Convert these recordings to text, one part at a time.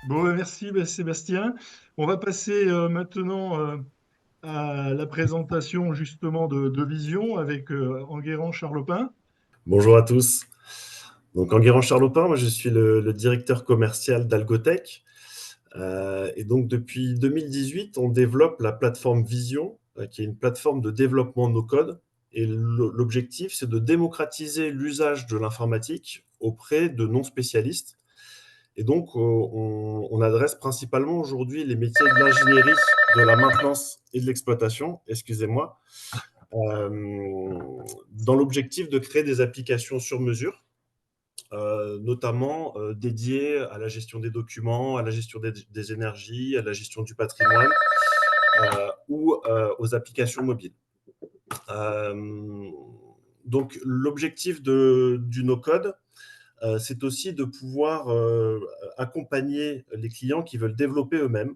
Bon, merci Sébastien. On va passer maintenant à la présentation justement de Vision avec Enguerrand Charlopin. Bonjour à tous. Donc, Enguerrand Charlopin, moi je suis le directeur commercial d'Algotech. Et donc, depuis 2018, on développe la plateforme Vision, qui est une plateforme de développement no-code. Et l'objectif, c'est de démocratiser l'usage de l'informatique auprès de non-spécialistes. Et donc, on adresse principalement aujourd'hui les métiers de l'ingénierie, de la maintenance et de l'exploitation, excusez-moi, dans l'objectif de créer des applications sur mesure, notamment dédiées à la gestion des documents, à la gestion des énergies, à la gestion du patrimoine ou aux applications mobiles. Euh, donc l'objectif du no-code, c'est aussi de pouvoir accompagner les clients qui veulent développer eux-mêmes.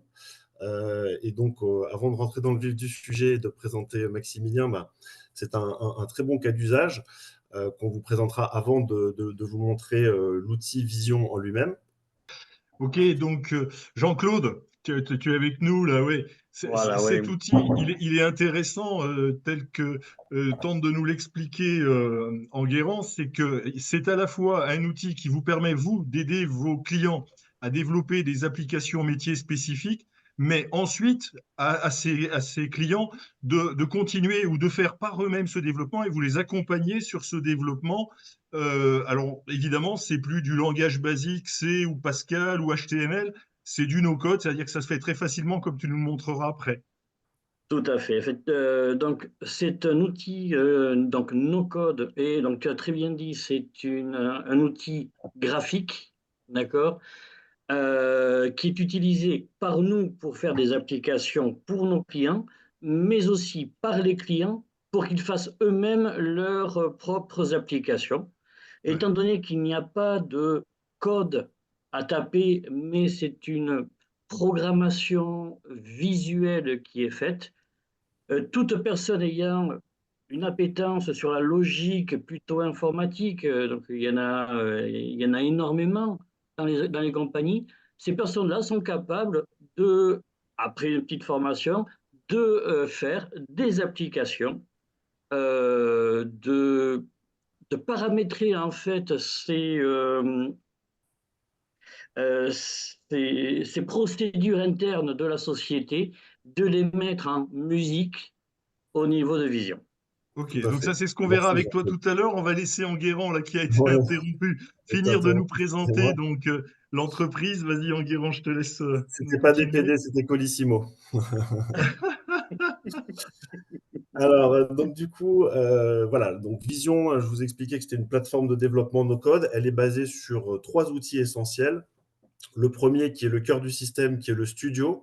Et donc, avant de rentrer dans le vif du sujet et de présenter Maximilien, bah, c'est un très bon cas d'usage qu'on vous présentera avant de vous montrer l'outil Vision en lui-même. Ok, donc Jean-Claude, tu es avec nous là, oui. Voilà, Cet oui. outil, il est intéressant tel que tente de nous l'expliquer Enguerrand, c'est que c'est à la fois un outil qui vous permet, vous, d'aider vos clients à développer des applications métiers spécifiques, mais ensuite à ces clients de continuer ou de faire par eux-mêmes ce développement et vous les accompagnez sur ce développement. Alors, évidemment, c'est plus du langage basique C ou Pascal ou HTML, c'est du no-code, c'est-à-dire que ça se fait très facilement, comme tu nous le montreras après. Tout à fait. En fait, donc, c'est un outil donc no code et donc tu as très bien dit, un outil graphique, d'accord, qui est utilisé par nous pour faire des applications pour nos clients, mais aussi par les clients pour qu'ils fassent eux-mêmes leurs propres applications. Ouais. Étant donné qu'il n'y a pas de code à taper, mais c'est une programmation visuelle qui est faite, toute personne ayant une appétence sur la logique plutôt informatique, donc il y en a énormément dans les compagnies, ces personnes-là sont capables de, après une petite formation, de faire des applications, de paramétrer en fait ces procédures internes de la société, de les mettre en musique au niveau de Vision. Ok, Tout à donc fait. ça c'est ce qu'on verra Merci, avec toi Jean-Claude. tout à l'heure. On va laisser Enguerrand, là, qui a été Ouais, interrompu, c'est finir de nous interrompu, présenter excusez-moi. donc l'entreprise. Vas-y Enguerrand, je te laisse nous C'était pas continuer. DPD, c'était Colissimo. Alors, donc du coup, voilà, donc Vision, je vous expliquais que c'était une plateforme de développement no-code. Elle est basée sur trois outils essentiels. Le premier, qui est le cœur du système, qui est le studio.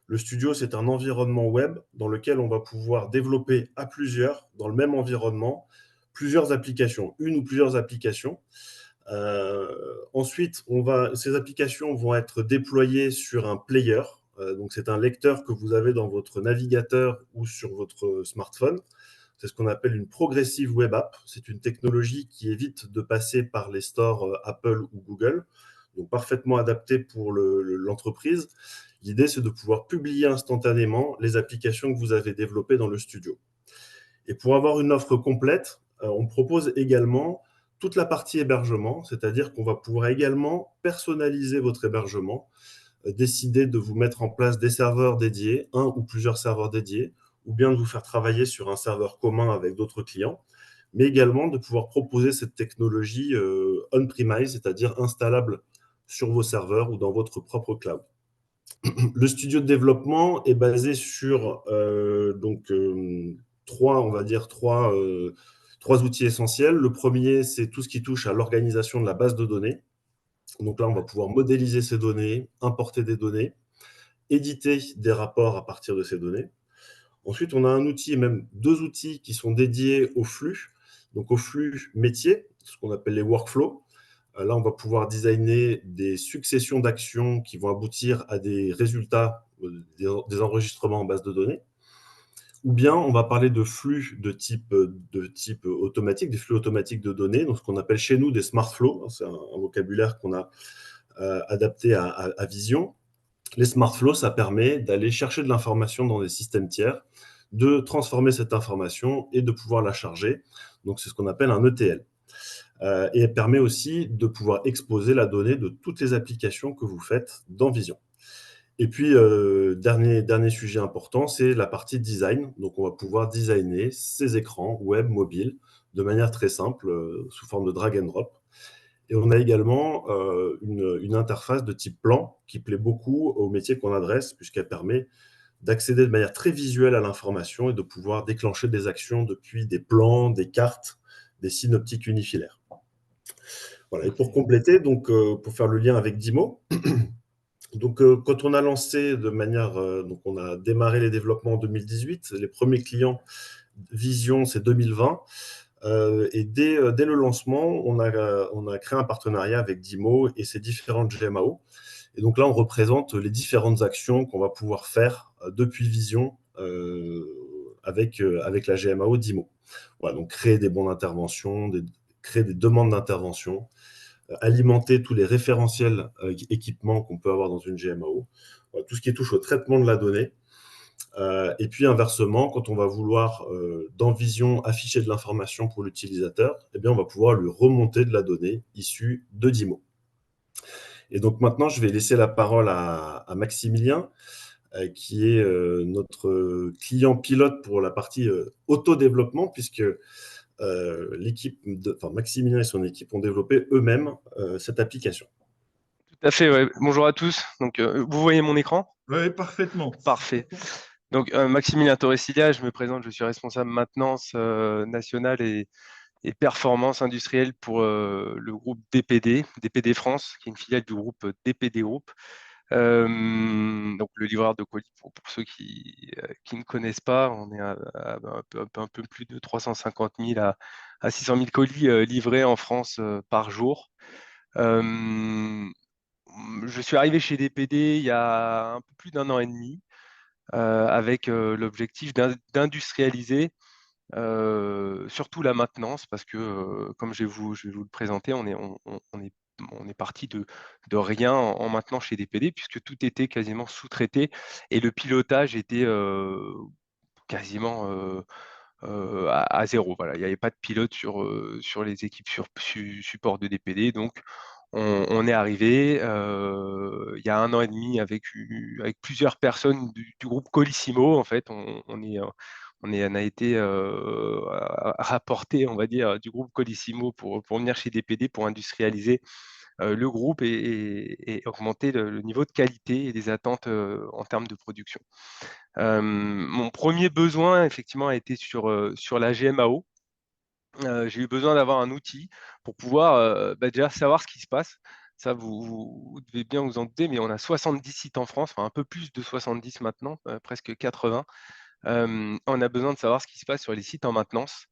Le studio, c'est un environnement web dans lequel on va pouvoir développer à plusieurs, dans le même environnement, plusieurs applications, une ou plusieurs applications. Ensuite, ces applications vont être déployées sur un player. Donc, c'est un lecteur que vous avez dans votre navigateur ou sur votre smartphone. C'est ce qu'on appelle une progressive web app. C'est une technologie qui évite de passer par les stores Apple ou Google, donc parfaitement adaptée pour l'entreprise. L'idée, c'est de pouvoir publier instantanément les applications que vous avez développées dans le studio. Et pour avoir une offre complète, on propose également toute la partie hébergement, c'est-à-dire qu'on va pouvoir également personnaliser votre hébergement, décider de vous mettre en place des serveurs dédiés, un ou plusieurs serveurs dédiés, ou bien de vous faire travailler sur un serveur commun avec d'autres clients, mais également de pouvoir proposer cette technologie on-premise, c'est-à-dire installable sur vos serveurs ou dans votre propre cloud. Le studio de développement est basé sur trois, on va dire trois outils essentiels. Le premier, c'est tout ce qui touche à l'organisation de la base de données. Donc là, on va pouvoir modéliser ces données, importer des données, éditer des rapports à partir de ces données. Ensuite, on a un outil, et même deux outils qui sont dédiés au flux, donc au flux métier, ce qu'on appelle les workflows. Là, on va pouvoir designer des successions d'actions qui vont aboutir à des résultats, des enregistrements en base de données. Ou bien, on va parler de flux de type automatique, des flux automatiques de données, donc ce qu'on appelle chez nous des smart flows. C'est un vocabulaire qu'on a adaptés à Vision. Les smart flows, ça permet d'aller chercher de l'information dans des systèmes tiers, de transformer cette information et de pouvoir la charger. Donc, c'est ce qu'on appelle un ETL. Et elle permet aussi de pouvoir exposer la donnée de toutes les applications que vous faites dans Vision. Et puis, dernier sujet important, c'est la partie design. Donc, on va pouvoir designer ces écrans web, mobiles, de manière très simple, sous forme de drag and drop. Et on a également une interface de type plan qui plaît beaucoup au métier qu'on adresse, puisqu'elle permet d'accéder de manière très visuelle à l'information et de pouvoir déclencher des actions depuis des plans, des cartes, des synoptiques unifilaires. Voilà. Et pour compléter, donc, pour faire le lien avec Dimo, donc, quand on a lancé de manière, donc on a démarré les développements en 2018, les premiers clients Vision, c'est 2020. Et dès le lancement, on a créé un partenariat avec Dimo et ses différentes GMAO. Et donc là, on représente les différentes actions qu'on va pouvoir faire depuis Vision avec la GMAO Dimo. Voilà, donc créer des bons d'intervention, créer des demandes d'intervention, alimenter tous les référentiels équipements qu'on peut avoir dans une GMAO, voilà, tout ce qui touche au traitement de la donnée. Et puis inversement, quand on va vouloir dans Vision afficher de l'information pour l'utilisateur, eh bien, on va pouvoir lui remonter de la donnée issue de Dimo. Et donc maintenant, je vais laisser la parole à Maximilien, qui est notre client pilote pour la partie autodéveloppement, puisque Maximilien et son équipe ont développé eux-mêmes cette application. Tout à fait, ouais. Bonjour à tous. Donc, vous voyez mon écran? Oui, parfaitement. Parfait. Donc, Maximilien Torresilia, je me présente, je suis responsable maintenance nationale et performance industrielle pour le groupe DPD France, qui est une filiale du groupe DPD Group. Donc, le livreur de colis, pour ceux qui ne connaissent pas, on est à un peu plus de 350 000 à 600 000 colis livrés en France par jour. Je suis arrivé chez DPD il y a un peu plus d'1 an et demi avec l'objectif d'industrialiser surtout la maintenance parce que, comme je vais vous le présenter, on est parti de rien en maintenant chez DPD puisque tout était quasiment sous-traité et le pilotage était quasiment à zéro. Voilà, il n'y avait pas de pilote sur les équipes support de DPD. Donc, on est arrivé il y a 1 an et demi avec plusieurs personnes du groupe Colissimo. En fait, on a été rapporté, on va dire, du groupe Colissimo pour venir chez DPD pour industrialiser le groupe et augmenter le niveau de qualité et des attentes en termes de production. Mon premier besoin, effectivement, a été sur la GMAO. J'ai eu besoin d'avoir un outil pour pouvoir déjà savoir ce qui se passe. Ça, vous devez bien vous en douter, mais on a 70 sites en France, enfin un peu plus de 70 maintenant, presque 80. On a besoin de savoir ce qui se passe sur les sites en maintenance.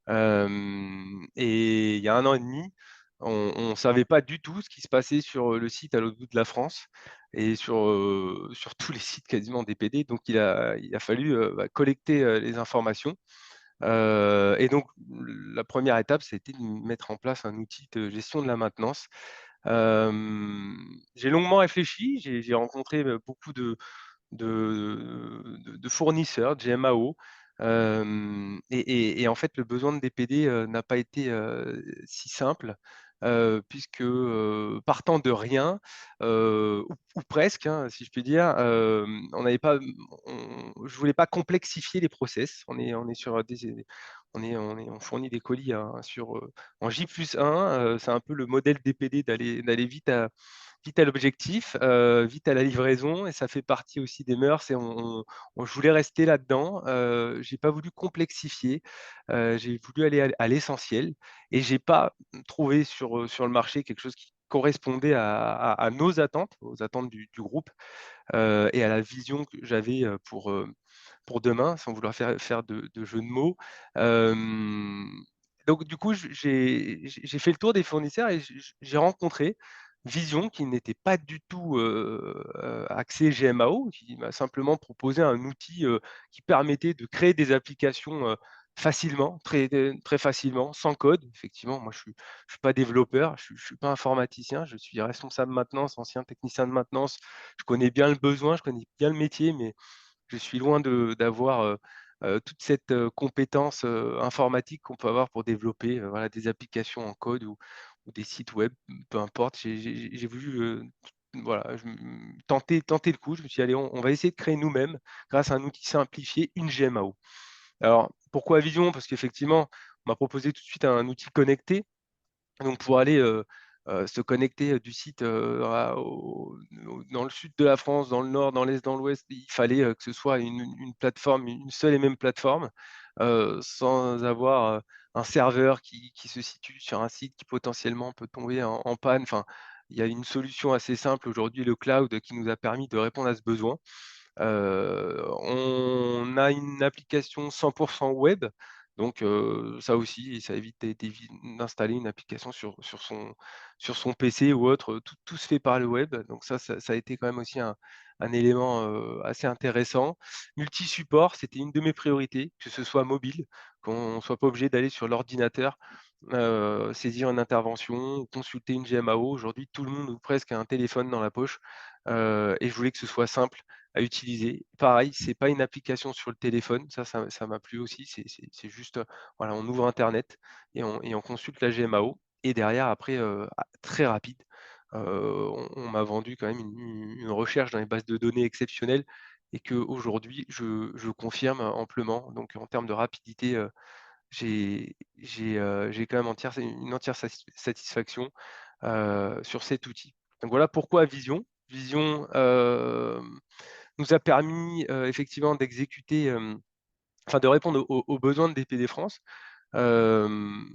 Et il y a 1 an et demi, on ne savait pas du tout ce qui se passait sur le site à l'autre bout de la France et sur tous les sites quasiment DPD. Donc, il a fallu collecter les informations. Et donc, la première étape, c'était de mettre en place un outil de gestion de la maintenance. J'ai longuement réfléchi, j'ai rencontré beaucoup de fournisseurs, de GMAO. Et en fait, le besoin de DPD n'a pas été si simple, puisque partant de rien, ou presque, hein, si je puis dire, on n'avait pas, je voulais pas complexifier les process. On fournit des colis hein, en J+1. C'est un peu le modèle DPD d'aller vite à l'objectif, vite à la livraison, et ça fait partie aussi des mœurs. Et je voulais rester là-dedans. J'ai pas voulu complexifier. J'ai voulu aller à l'essentiel, et j'ai pas trouvé sur le marché quelque chose qui correspondait à nos attentes, aux attentes du groupe, et à la vision que j'avais pour demain, sans vouloir faire de jeu de mots. Donc du coup, j'ai fait le tour des fournisseurs et j'ai rencontré Vision, qui n'était pas du tout axé GMAO, qui m'a simplement proposé un outil qui permettait de créer des applications facilement, très facilement, sans code. Effectivement, moi, je suis pas développeur, je suis pas informaticien, je suis responsable maintenance, ancien technicien de maintenance. Je connais bien le besoin, je connais bien le métier, mais je suis loin d'avoir, toute cette, compétence, informatique qu'on peut avoir pour développer, voilà, des applications en code ou des sites web, peu importe. J'ai voulu, voilà, tenter le coup. Je me suis dit: «Allez, on va essayer de créer nous-mêmes, grâce à un outil simplifié, une GMAO». Alors, pourquoi Vision? Parce qu'effectivement, on m'a proposé tout de suite un outil connecté. Donc pour aller, se connecter, du site, dans le sud de la France, dans le nord, dans l'est, dans l'ouest, il fallait, que ce soit une plateforme, une seule et même plateforme, sans avoir, un serveur qui se situe sur un site qui potentiellement peut tomber en panne. Enfin, il y a une solution assez simple aujourd'hui, le cloud, qui nous a permis de répondre à ce besoin. On a une application 100 web, donc ça aussi, ça évite d'installer une application sur son PC ou autre, tout se fait par le web, donc ça a été quand même aussi un élément, assez intéressant. Multi-support, c'était une de mes priorités, que ce soit mobile, qu'on soit pas obligé d'aller sur l'ordinateur, saisir une intervention ou consulter une GMAO. Aujourd'hui, tout le monde ou presque a un téléphone dans la poche, et je voulais que ce soit simple à utiliser. Pareil, c'est pas une application sur le téléphone, ça m'a plu aussi, c'est juste, voilà, on ouvre internet et on consulte la GMAO et derrière après, très rapide, on m'a vendu quand même une recherche dans les bases de données exceptionnelle et qu'aujourd'hui je confirme amplement. Donc en termes de rapidité, j'ai quand même une entière satisfaction, sur cet outil. Donc voilà pourquoi Vision. Vision, nous a permis, effectivement d'exécuter, enfin de répondre aux besoins de DPD France. Hem,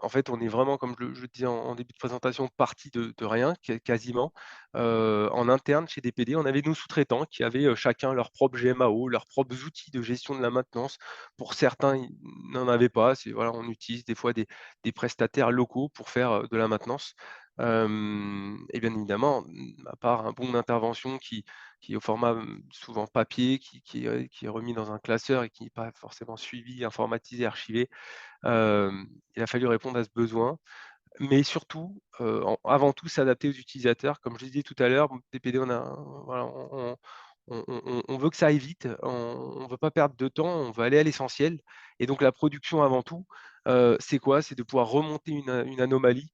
En fait, on est vraiment, comme je le disais en début de présentation, parti de rien, quasiment. En interne chez DPD, on avait nos sous-traitants qui avaient, chacun leur propre GMAO, leurs propres outils de gestion de la maintenance. Pour certains, ils n'en avaient pas. C'est voilà, on utilise des fois des prestataires locaux pour faire, de la maintenance. Et bien évidemment, à part un bon d'intervention qui est au format, souvent papier, qui est remis dans un classeur et qui n'est pas forcément suivi, informatisé, archivé. Il a fallu répondre à ce besoin, mais surtout, avant tout s'adapter aux utilisateurs. Comme je le disais tout à l'heure, DPD, on a voilà, on veut que ça aille vite, on ne veut pas perdre de temps, on veut aller à l'essentiel et donc la production avant tout, c'est quoi? C'est de pouvoir remonter une anomalie,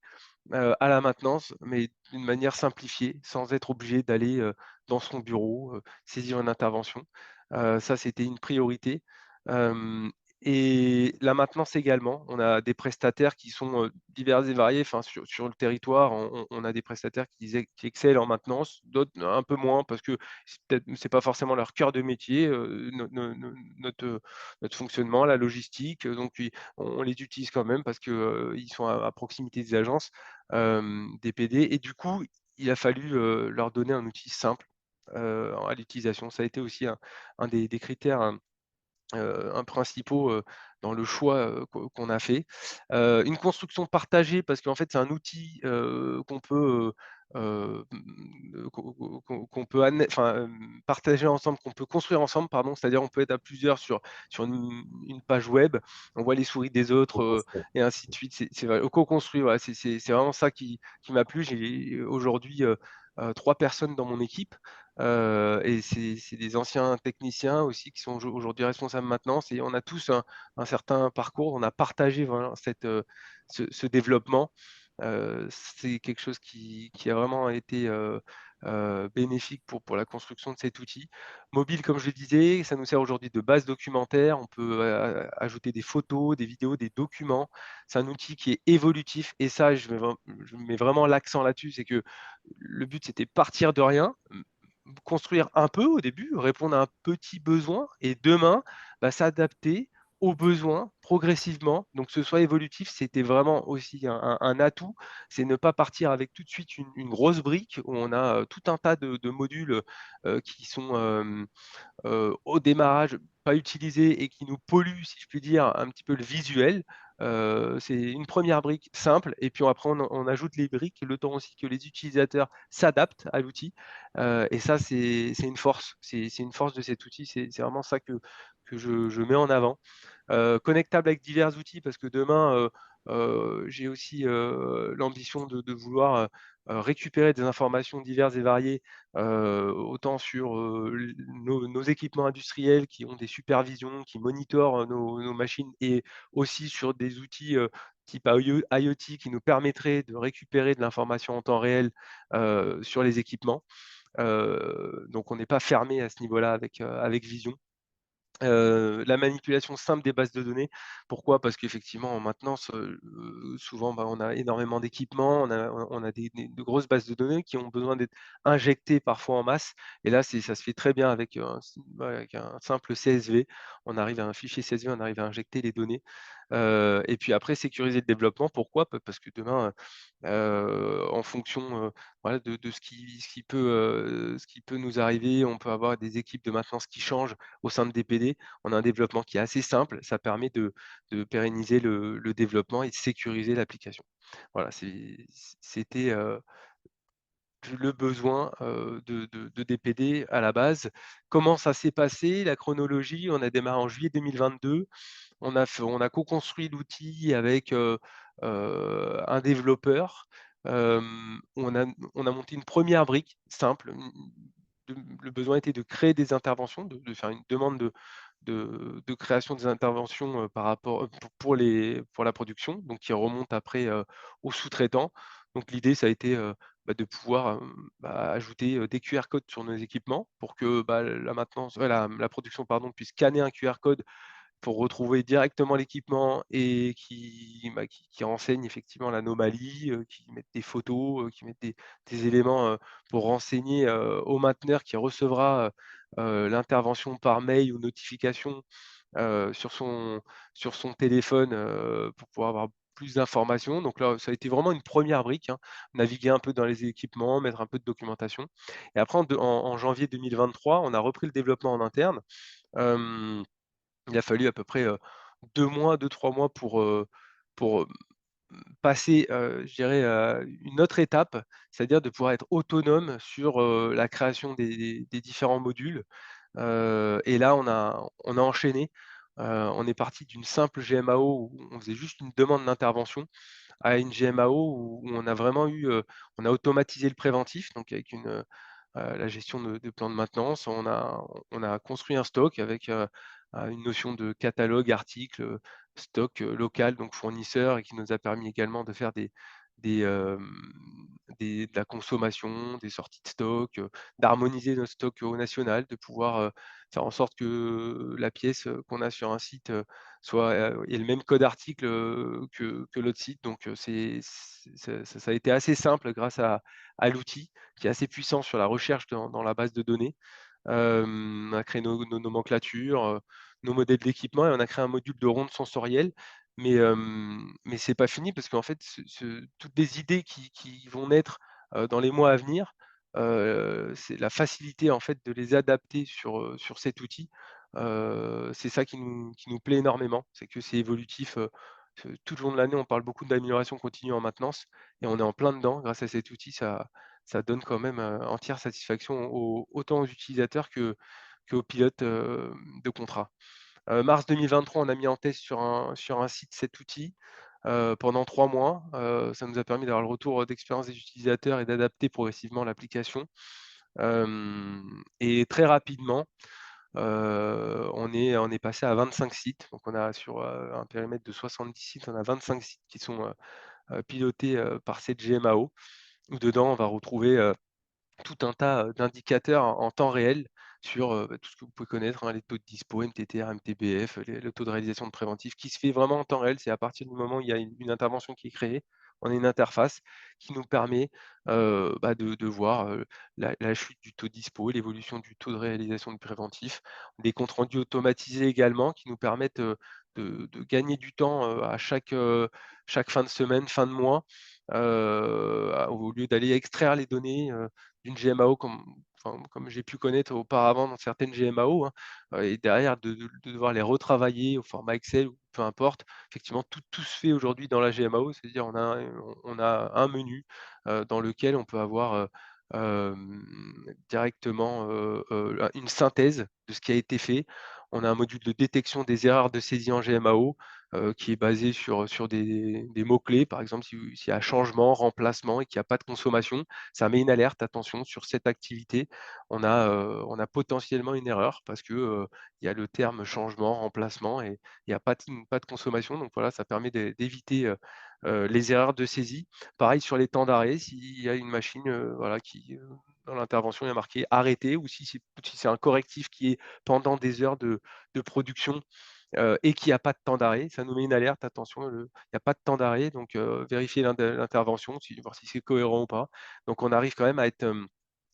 à la maintenance, mais d'une manière simplifiée, sans être obligé d'aller, dans son bureau, saisir une intervention. Ça, c'était une priorité. Hem Et la maintenance également. On a des prestataires qui sont, divers et variés. Enfin, sur le territoire, on a des prestataires qui excellent en maintenance, d'autres un peu moins parce que c'est pas forcément leur cœur de métier, notre fonctionnement, la logistique, donc on les utilise quand même parce que, ils sont à proximité des agences, DPD et du coup, il a fallu, leur donner un outil simple, à l'utilisation. Ça a été aussi un des critères, un principaux, dans le choix, qu'on a fait. Une construction partagée parce qu'en fait, c'est un outil, qu'on peut, qu'on peut partager ensemble, qu'on peut construire ensemble, pardon. C'est-à-dire, on peut être à plusieurs sur une page web. On voit les souris des autres, et ainsi de suite. C'est vrai, co-construit, voilà, c'est vraiment ça qui m'a plu. J'ai aujourd'hui, 3 personnes dans mon équipe. Et c'est des anciens techniciens aussi qui sont aujourd'hui responsables maintenance et on a tous un certain parcours. On a partagé voilà ce développement. C'est quelque chose qui a vraiment été, bénéfique pour la construction de cet outil. Mobile, comme je le disais, ça nous sert aujourd'hui de base documentaire. On peut, ajouter des photos, des vidéos, des documents. C'est un outil qui est évolutif et ça, je mets vraiment l'accent là-dessus, c'est que le but, c'était partir de rien, construire un peu au début, répondre à un petit besoin et demain, bah, s'adapter aux besoins progressivement. Donc que ce soit évolutif, c'était vraiment aussi un atout. C'est ne pas partir avec tout de suite une grosse brique où on a, tout un tas de modules, qui sont, au démarrage pas utilisés et qui nous polluent, si je puis dire, un petit peu le visuel. C'est une première brique simple et puis après on ajoute les briques, le temps aussi que les utilisateurs s'adaptent à l'outil. Et ça c'est une force, c'est une force de cet outil, c'est vraiment ça que je mets en avant. connectable avec divers outils parce que demain, j'ai aussi l'ambition de vouloir récupérer des informations diverses et variées, autant sur nos équipements industriels qui ont des supervisions, qui monitorent nos machines et aussi sur des outils type IoT qui nous permettraient de récupérer de l'information en temps réel sur les équipements. Donc on n'est pas fermé à ce niveau-là avec Vision. La manipulation simple des bases de données. Pourquoi? Parce qu'effectivement en maintenance, souvent, on a énormément d'équipements, on a de grosses bases de données qui ont besoin d'être injectées parfois en masse et là, ça se fait très bien avec un simple CSV. On arrive à un fichier CSV, on arrive à injecter les données, et puis après sécuriser le développement. Pourquoi? Parce que demain, en fonction, voilà, de ce qui peut nous arriver, on peut avoir des équipes de maintenance qui changent au sein de DPD. On a un développement qui est assez simple, ça permet de pérenniser le développement et de sécuriser l'application. Voilà, c'était, le besoin, de DPD à la base. Comment ça s'est passé? La chronologie, on a démarré en juillet 2022. On a co-construit l'outil avec, un développeur. On a monté une première brique simple, le besoin était de créer des interventions, de faire une demande de création des interventions, par rapport, pour la production, donc qui remonte après, aux sous-traitants. Donc l'idée, ça a été, de pouvoir, ajouter, des QR codes sur nos équipements pour que, la production, pardon, puisse scanner un QR code pour retrouver directement l'équipement et qui renseigne effectivement l'anomalie, qui mettent des photos, qui mettent des éléments, pour renseigner, au mainteneur qui recevra, l'intervention par mail ou notification, sur son téléphone, pour pouvoir avoir plus d'informations. Donc là, ça a été vraiment une première brique, hein, naviguer un peu dans les équipements, mettre un peu de documentation et après en janvier 2023, on a repris le développement en interne. Hem Il a fallu à peu près, 2 mois, 2-3 mois pour passer, je dirais, une autre étape, c'est-à-dire de pouvoir être autonome sur, la création des différents modules. Et là, on a enchaîné. On est parti d'une simple GMAO où on faisait juste une demande d'intervention à une GMAO où on a vraiment on a automatisé le préventif, donc avec la gestion de plans de maintenance. On a construit un stock avec, une notion de catalogue, article, stock, local, donc fournisseur et qui nous a permis également de faire des, hem, de la consommation, des sorties de stock, d'harmoniser notre stock au national, de pouvoir, faire en sorte que la pièce, qu'on a sur un site, ait le même code article, que l'autre site. Donc, ça a été assez simple grâce à l'outil qui est assez puissant sur la recherche dans la base de données. On a créé nos nomenclatures, nos modèles d'équipement et on a créé un module de ronde sensorielle. Mais c'est pas fini parce qu'en fait, toutes les idées qui vont naître, dans les mois à venir, c'est la facilité en fait de les adapter sur cet outil. C'est ça qui nous plaît énormément, c'est que c'est évolutif, tout le long de l'année, on parle beaucoup d'amélioration continue en maintenance et on est en plein dedans grâce à cet outil. Ça donne quand même, entière satisfaction autant aux utilisateurs qu'aux pilotes, de contrat. Mars 2023, on a mis en test sur un site cet outil, pendant 3 mois. Ça nous a permis d'avoir le retour d'expérience des utilisateurs et d'adapter progressivement l'application. Et très rapidement, on est passé à 25 sites. Donc on a sur, un périmètre de 70 sites, on a 25 sites qui sont, pilotés, par cette GMAO, où dedans on va retrouver, tout un tas, d'indicateurs en temps réel sur, tout ce que vous pouvez connaître, hein, les taux de dispo, MTTR, MTBF, le taux de réalisation de préventif qui se fait vraiment en temps réel. C'est à partir du moment où il y a une intervention qui est créée, on a une interface qui nous permet, de voir, la chute du taux de dispo, l'évolution du taux de réalisation de préventif. Des comptes rendus automatisés également qui nous permettent, de gagner du temps, à chaque fin de semaine, fin de mois, au lieu d'aller extraire les données, d'une GMAO comme j'ai pu connaître auparavant dans certaines GMAO, hein, et derrière de devoir les retravailler au format Excel ou peu importe. Effectivement, tout se fait aujourd'hui dans la GMAO, c'est-à-dire on a un menu, dans lequel on peut avoir, directement, une synthèse de ce qui a été fait. On a un module de détection des erreurs de saisie en GMAO qui est basé sur des mots-clés. Par exemple, s'il y a changement, remplacement et qu'il n'y a pas de consommation, ça met une alerte, attention, sur cette activité, on a potentiellement une erreur parce que, il y a le terme changement, remplacement et il n'y a pas de consommation. Donc voilà, ça permet d'éviter, les erreurs de saisie. Pareil sur les temps d'arrêt, s'il y a une machine, voilà qui, dans l'intervention, il y a marqué «arrêter» ou si c'est un correctif qui est pendant des heures de production, et qu'il y a pas de temps d'arrêt, ça nous met une alerte: «Attention, il y a pas de temps d'arrêt», donc vérifier l'intervention, voir si c'est cohérent ou pas. Donc on arrive quand même à être,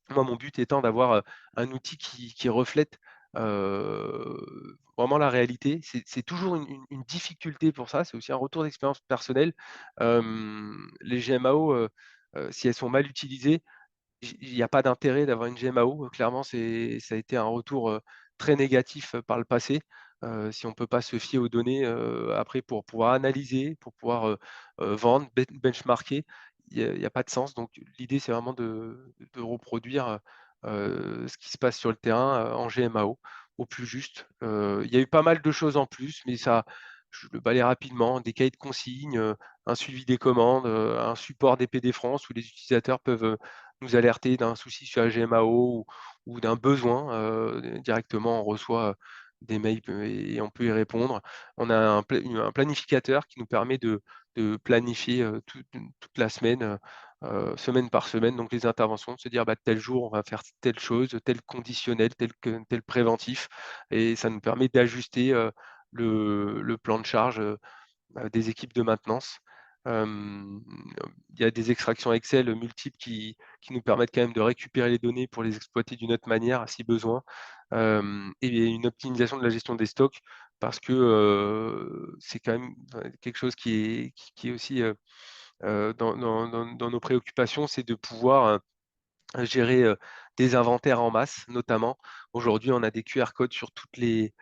moi, mon but étant d'avoir, un outil qui reflète, vraiment la réalité. C'est toujours une difficulté pour ça, c'est aussi un retour d'expérience personnelle. Les GMAO, si elles sont mal utilisées, il y a pas d'intérêt d'avoir une GMAO. Clairement, ça a été un retour, très négatif, par le passé. Si on ne peut pas se fier aux données, après pour pouvoir analyser, pour pouvoir, vendre, benchmarker, il y a pas de sens. Donc l'idée, c'est vraiment de reproduire, ce qui se passe sur le terrain, en GMAO au plus juste. Il y a eu pas mal de choses en plus, mais ça, je le balaie rapidement. Des cahiers de consignes, un suivi des commandes, un support DPD France où les utilisateurs peuvent, nous alerter d'un souci sur la GMAO ou d'un besoin, directement on reçoit, des mails et on peut y répondre. On a un planificateur qui nous permet de planifier, toute la semaine, semaine par semaine, donc les interventions, de se dire: «Bah, tel jour, on va faire telle chose, tel conditionnel, tel préventif» et ça nous permet d'ajuster, le plan de charge, des équipes de maintenance. Hem, il y a des extractions Excel multiples qui nous permettent quand même de récupérer les données pour les exploiter d'une autre manière si besoin. Et une optimisation de la gestion des stocks parce que, c'est quand même, quelque chose qui est aussi, dans nos préoccupations, c'est de pouvoir, gérer, des inventaires en masse, notamment. Aujourd'hui, on a des QR codes sur toutes les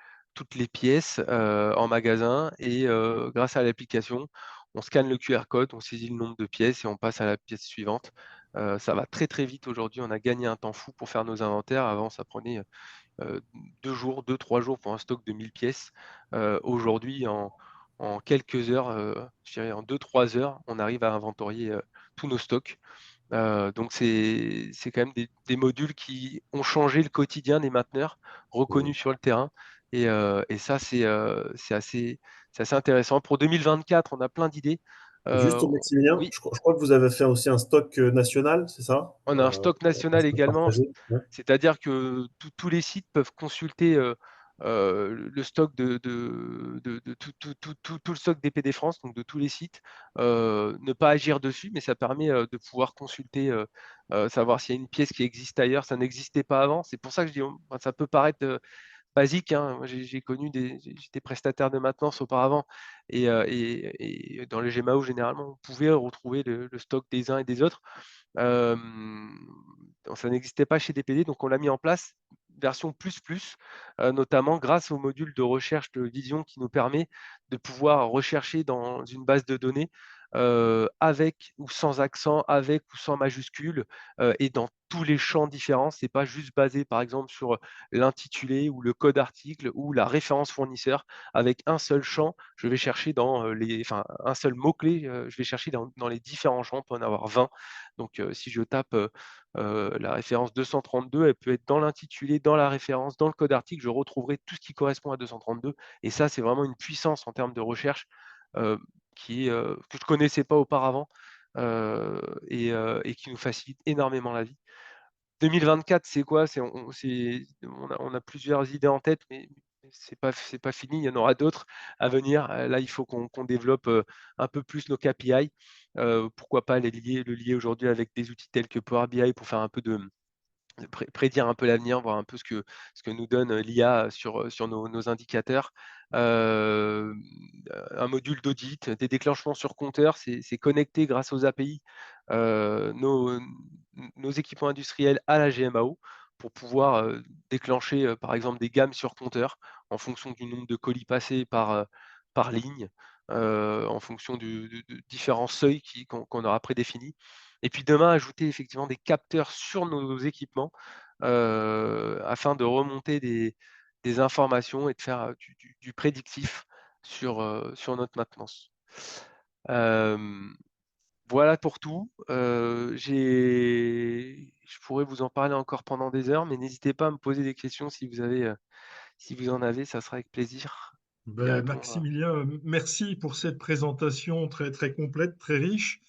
pièces, en magasin et grâce à l'application, on scanne le QR code, on saisit le nombre de pièces et on passe à la pièce suivante. Ça va très, très vite aujourd'hui. On a gagné un temps fou pour faire nos inventaires. Avant, ça prenait, 2 jours, 2-3 jours pour un stock de 1000 pièces. Aujourd'hui, en quelques heures, je dirais en 2-3 heures, on arrive à inventorier, tous nos stocks. Donc c'est quand même des modules qui ont changé le quotidien des mainteneurs, Mmh. reconnus sur le terrain et ça c'est assez intéressant. Pour 2024, on a plein d'idées. Juste, Heu, Maximilien, oui, je crois que vous avez fait aussi un stock national, c'est ça? on a un stock national Est-ce que également, partagé? Ouais. c'est-à-dire que tous les sites peuvent consulter, le stock de tout le stock DPD France, donc de tous les sites. Ne pas agir dessus, mais ça permet, de pouvoir consulter, savoir s'il y a une pièce qui existe ailleurs, ça n'existait pas avant. C'est pour ça que je dis, enfin, ça peut paraître, basique, hein. Moi, j'ai connu j'étais prestataire de maintenance auparavant et dans les GMAO, généralement, on pouvait retrouver le stock des uns et des autres. Hem, donc ça n'existait pas chez DPD, donc on l'a mis en place, version plus plus, notamment grâce au module de recherche de Vision qui nous permet de pouvoir rechercher dans une base de données, avec ou sans accent, avec ou sans majuscule, et dans tous les champs différents. C'est pas juste basé, par exemple, sur l'intitulé ou le code article ou la référence fournisseur. Avec un seul champ, je vais chercher enfin, un seul mot-clé, je vais chercher dans les différents champs, on peut en avoir 20. Donc, si je tape, la référence 232, elle peut être dans l'intitulé, dans la référence, dans le code article, je retrouverai tout ce qui correspond à 232 et ça, c'est vraiment une puissance en termes de recherche, heu, que je connaissais pas auparavant, et qui nous facilite énormément la vie. 2024, c'est quoi? On a plusieurs idées en tête, mais c'est pas fini, il y en aura d'autres à venir. Là, il faut qu'on développe, un peu plus nos KPI. Pourquoi pas le lier aujourd'hui avec des outils tels que Power BI pour faire un peu de prédire un peu l'avenir, voir un peu ce que nous donne, l'IA sur nos indicateurs. Hem, un module d'audit, des déclenchements sur compteur, c'est connecté grâce aux API, nos équipements industriels à la GMAO pour pouvoir, déclencher, par exemple des gammes sur compteur en fonction du nombre de colis passés par ligne, en fonction de différents seuils qu'on aura prédéfinis. Et puis demain, ajouter effectivement des capteurs sur nos équipements, afin de remonter des des informations et de faire du prédictif sur notre maintenance. Voilà pour tout. Je pourrais vous en parler encore pendant des heures, mais n'hésitez pas à me poser des questions si vous en avez, ça sera avec plaisir d'y répondre. Maximilien, merci pour cette présentation très, très complète, très riche.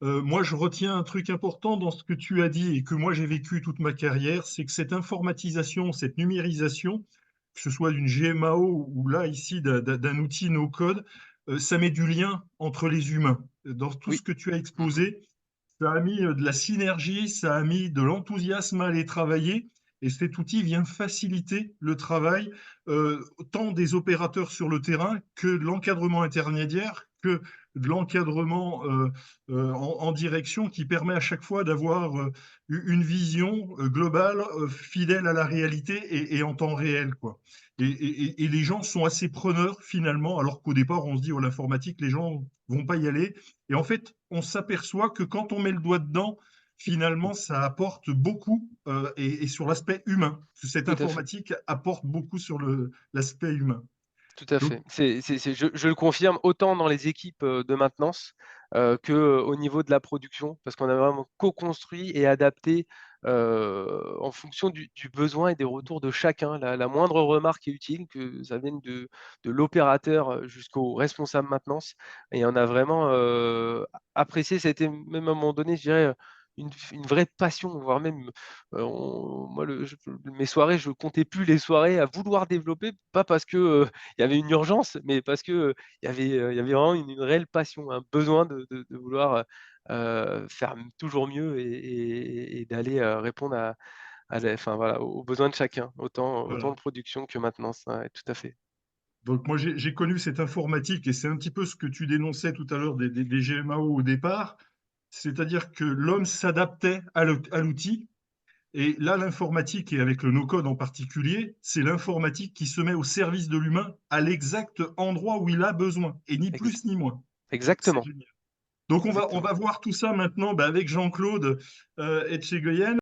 Moi, je retiens un truc important dans ce que tu as dit et que moi j'ai vécu toute ma carrière, c'est que cette informatisation, cette numérisation, que ce soit d'une GMAO ou là ici d'un outil no-code, ça met du lien entre les humains. Dans tout ce Oui. que tu as exposé, ça a mis de la synergie, ça a mis de l'enthousiasme à aller travailler. Et cet outil vient faciliter le travail tant des opérateurs sur le terrain que de l'encadrement intermédiaire, que de l'encadrement en direction qui permet à chaque fois d'avoir une vision globale, fidèle à la réalité et en temps réel, quoi. Et les gens sont assez preneurs finalement, alors qu'au départ on se dit, oh, l'informatique, les gens vont pas y aller. Et en fait, on s'aperçoit que quand on met le doigt dedans, finalement, ça apporte beaucoup et sur l'aspect humain. Cette Tout à fait. informatique apporte beaucoup sur l'aspect humain. Tout à Donc, fait. Je le confirme autant dans les équipes de maintenance qu'au niveau de la production, parce qu'on a vraiment co-construit et adapté en fonction du besoin et des retours de chacun. La moindre remarque est utile, que ça vienne de l'opérateur jusqu'au responsable maintenance. Et on a vraiment apprécié, c'était même à un moment donné, je dirais, une vraie passion, voire même, moi, mes soirées, je comptais plus les soirées à vouloir développer, pas parce que il y avait une urgence, mais parce que il y avait vraiment une réelle passion, un besoin de vouloir faire toujours mieux et d'aller répondre enfin, voilà, aux besoins de chacun, autant voilà. de production que maintenance. Ouais, tout à fait. Donc moi, j'ai connu cette informatique et c'est un petit peu ce que tu dénonçais tout à l'heure des GMAO au départ, c'est-à-dire que l'homme s'adaptait à l'outil. Et là, l'informatique, et avec le no-code en particulier, c'est l'informatique qui se met au service de l'humain à l'exact endroit où il a besoin, et ni Ex- plus ni moins. C'est Exactement. génial. Donc on Exactement. va voir tout ça maintenant avec Jean-Claude Etchegoyen.